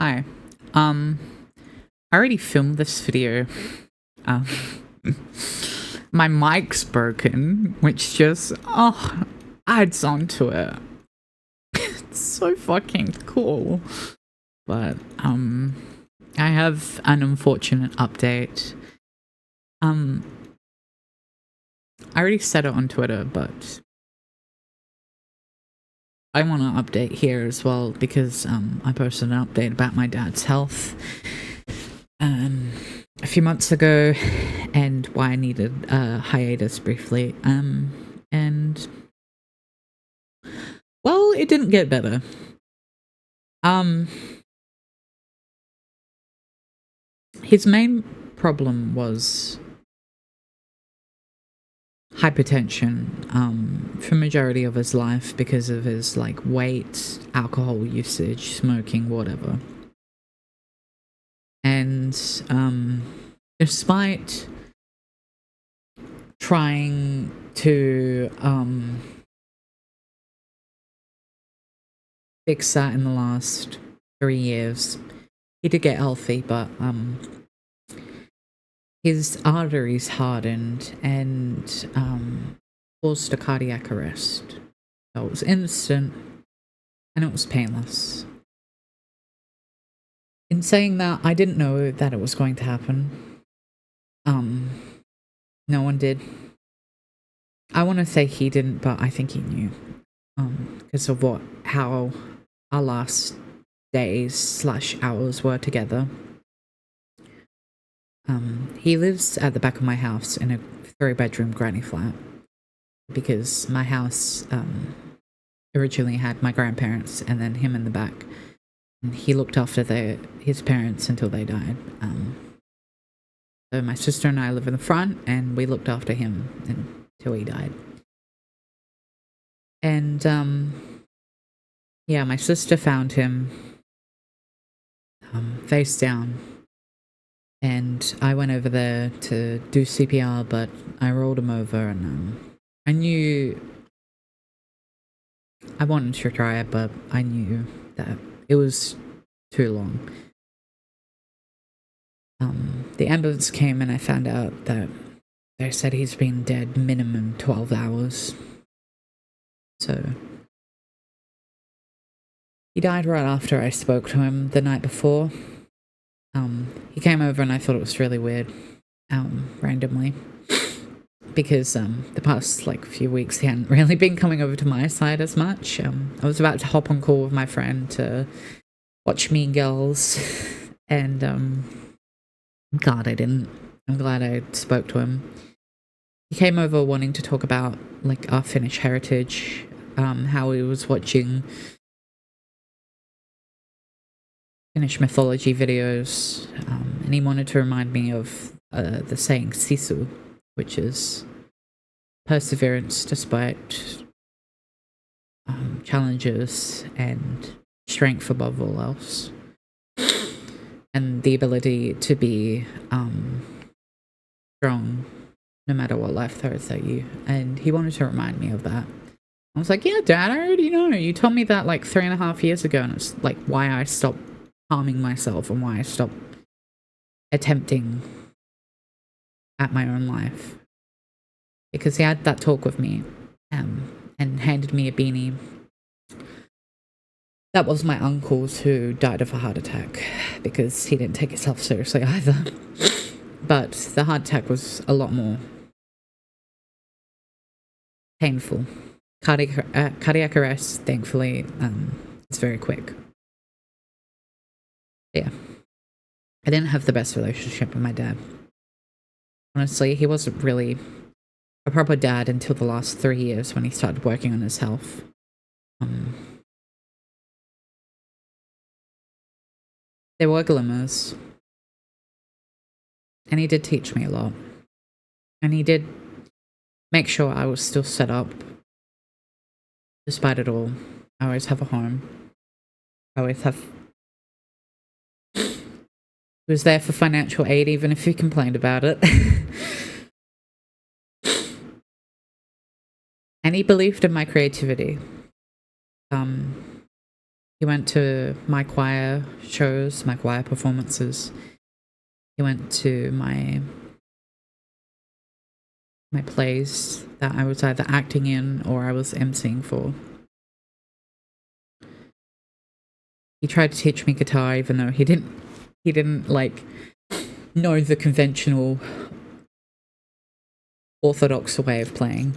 Hi. I already filmed this video. Um, my mic's broken, which just, adds on to it. It's so fucking cool. But, I have an unfortunate update. I already said it on Twitter, but I want to update here as well because, I posted an update about my dad's health. A few months ago, and why I needed a hiatus briefly. And well, it didn't get better. His main problem was hypertension, for majority of his life because of his weight, alcohol usage, smoking, whatever. And despite trying to fix that in the last 3 years, he did get healthy, but his arteries hardened and caused a cardiac arrest. So it was instant and it was painless. In saying that, I didn't know that it was going to happen. No one did. I want to say he didn't, but I think he knew. Because of how our last days / hours were together. He lives at the back of my house in a 3-bedroom granny flat because my house originally had my grandparents and then him in the back. And he looked after his parents until they died. So my sister and I live in the front, and we looked after him until he died. And yeah, my sister found him face down. And I went over there to do CPR, but I rolled him over, and I knew I wanted to try it, but I knew that it was too long. The ambulance came, and I found out that they said he's been dead minimum 12 hours. So he died right after I spoke to him the night before. He came over and I thought it was really weird, randomly, because the past few weeks he hadn't really been coming over to my side as much. I was about to hop on call with my friend to watch Mean Girls, and God, I didn't. I'm glad I spoke to him. He came over wanting to talk about our Finnish heritage, how he was watching Finnish mythology videos, and he wanted to remind me of the saying Sisu, which is perseverance despite challenges and strength above all else, and the ability to be strong no matter what life throws at you. And he wanted to remind me of that. I was like, yeah, Dad, I already know. You told me that 3.5 years ago, and it's why I stopped harming myself and why I stopped attempting at my own life. Because he had that talk with me, and handed me a beanie. That was my uncle's, who died of a heart attack because he didn't take himself seriously either. But the heart attack was a lot more painful. Cardiac arrest, thankfully, it's very quick. Yeah. I didn't have the best relationship with my dad. Honestly, he wasn't really a proper dad until the last 3 years when he started working on his health. There were glimmers. And he did teach me a lot. And he did make sure I was still set up. Despite it all, I always have a home. I always have... He was there for financial aid, even if he complained about it. And he believed in my creativity. He went to my choir shows, my choir performances. He went to my plays that I was either acting in or I was emceeing for. He tried to teach me guitar, even though he didn't like know the conventional orthodox way of playing.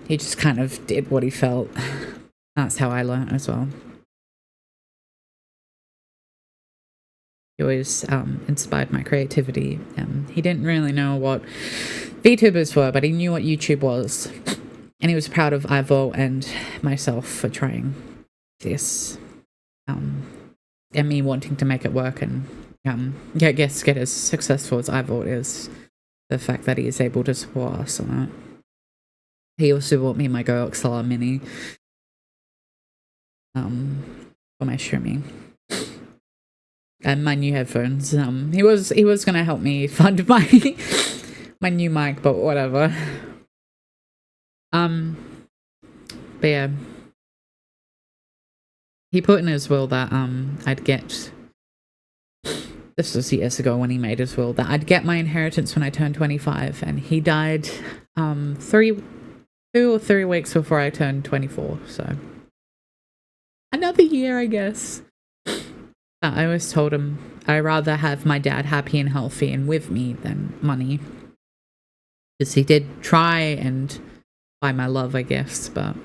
He just kind of did what he felt. That's how I learned as well. He always inspired my creativity. He didn't really know what VTubers were, but he knew what YouTube was. And he was proud of Ivor and myself for trying this. And me wanting to make it work and I guess get as successful as Ivor is. The fact that he is able to support us on it. He also bought me my Go XLR Mini for my streaming. And my new headphones. He was gonna help me fund my my new mic, but whatever. But yeah. He put in his will that I'd get, this was years ago when he made his will, that I'd get my inheritance when I turned 25, and he died 2 or 3 weeks before I turned 24, so another year, I guess. I always told him I'd rather have my dad happy and healthy and with me than money, because he did try and buy my love, I guess, but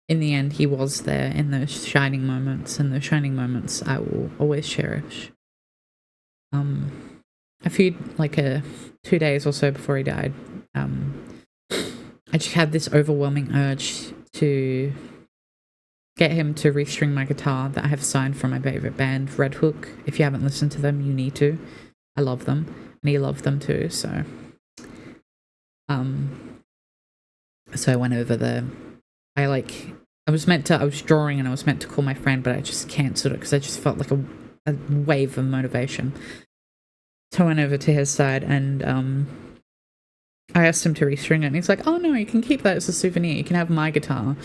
in the end, he was there in those shining moments, and those shining moments I will always cherish. A few, 2 days or so before he died, I just had this overwhelming urge to get him to restring my guitar that I have signed from my favorite band, Red Hook. If you haven't listened to them, you need to. I love them, and he loved them too, so I went over there. I was drawing and I was meant to call my friend, but I just cancelled it because I just felt like a wave of motivation. So I went over to his side and I asked him to restring it, and he's like, "Oh no, you can keep that as a souvenir. You can have my guitar."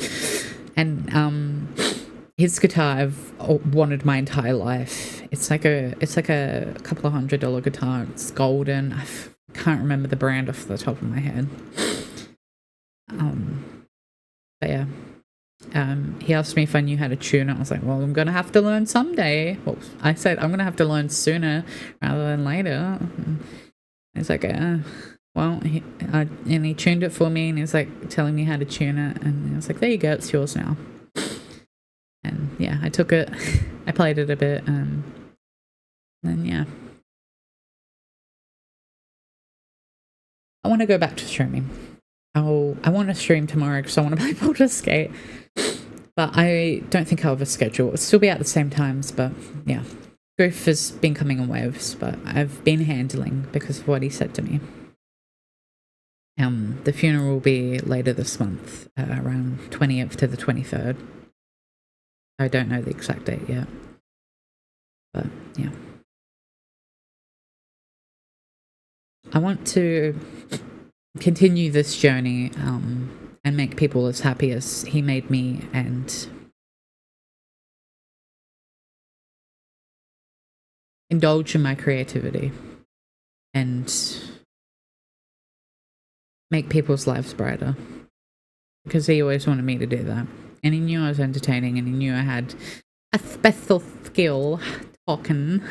And his guitar I've wanted my entire life. It's like a couple of $100 guitar. It's golden. I can't remember the brand off the top of my head. But yeah, he asked me if I knew how to tune it. I was like, well, I'm gonna have to learn someday. Well, I said I'm gonna have to learn sooner rather than later. And he's like, well, and he tuned it for me, and he's like telling me how to tune it, and I was like, there you go, it's yours now. And yeah, I took it, I played it a bit, and then yeah. I want to go back to streaming. I want to stream tomorrow because I want to play Baldur's Skate, but I don't think I'll have a schedule. It'll still be at the same times, but yeah. Griff has been coming in waves, but I've been handling because of what he said to me. The funeral will be later this month, around 20th to the 23rd. I don't know the exact date yet, but yeah. I want to continue this journey and make people as happy as he made me, and indulge in my creativity and make people's lives brighter, because he always wanted me to do that, and he knew I was entertaining, and he knew I had a special skill talking.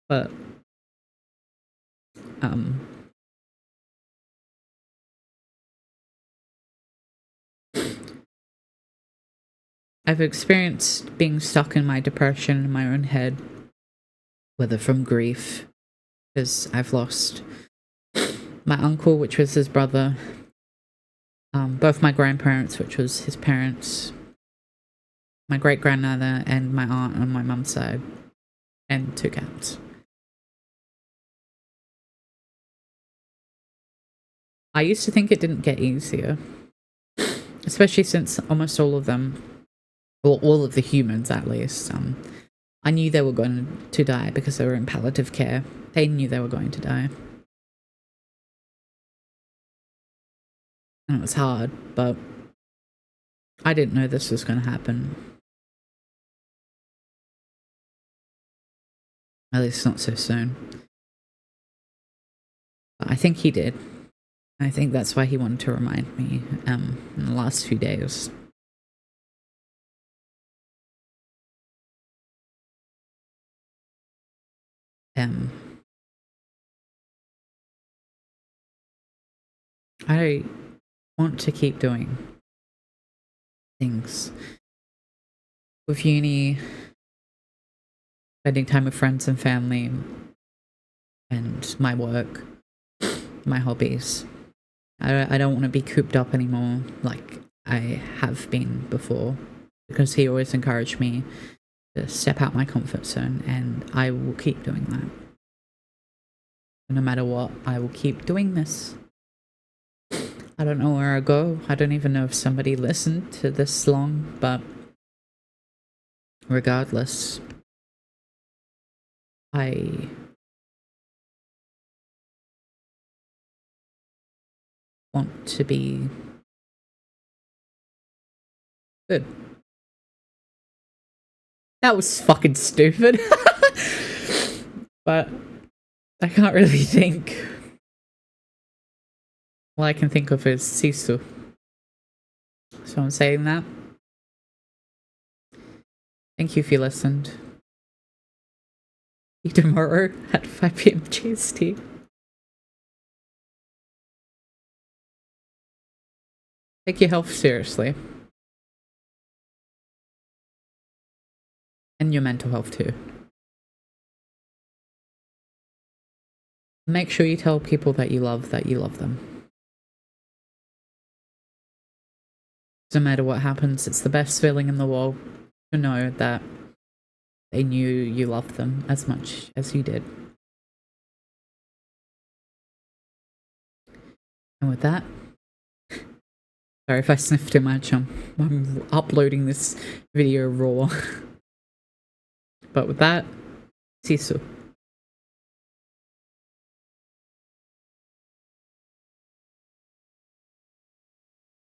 But I've experienced being stuck in my depression in my own head, whether from grief, because I've lost my uncle, which was his brother, both my grandparents, which was his parents, my great-grandmother, and my aunt on my mum's side, and 2 cats. I used to think it didn't get easier, especially since almost all of them, or all of the humans at least, I knew they were going to die because they were in palliative care. They knew they were going to die. And it was hard, but I didn't know this was going to happen. At least not so soon. But I think he did. I think that's why he wanted to remind me in the last few days. I want to keep doing things with uni, spending time with friends and family, and my work, my hobbies. I don't want to be cooped up anymore like I have been before, because he always encouraged me to step out my comfort zone, and I will keep doing that. No matter what, I will keep doing this. I don't know where I'll go. I don't even know if somebody listened to this long, but regardless, I want to be good. That was fucking stupid. But I can't really think. All I can think of is Sisu. So I'm saying that. Thank you if you listened. See you tomorrow at 5 PM GST. Take your health seriously. And your mental health too. Make sure you tell people that you love them. No matter what happens, it's the best feeling in the world to know that they knew you loved them as much as you did. And with that, sorry if I sniffed too much, I'm uploading this video raw. But with that, Sisu.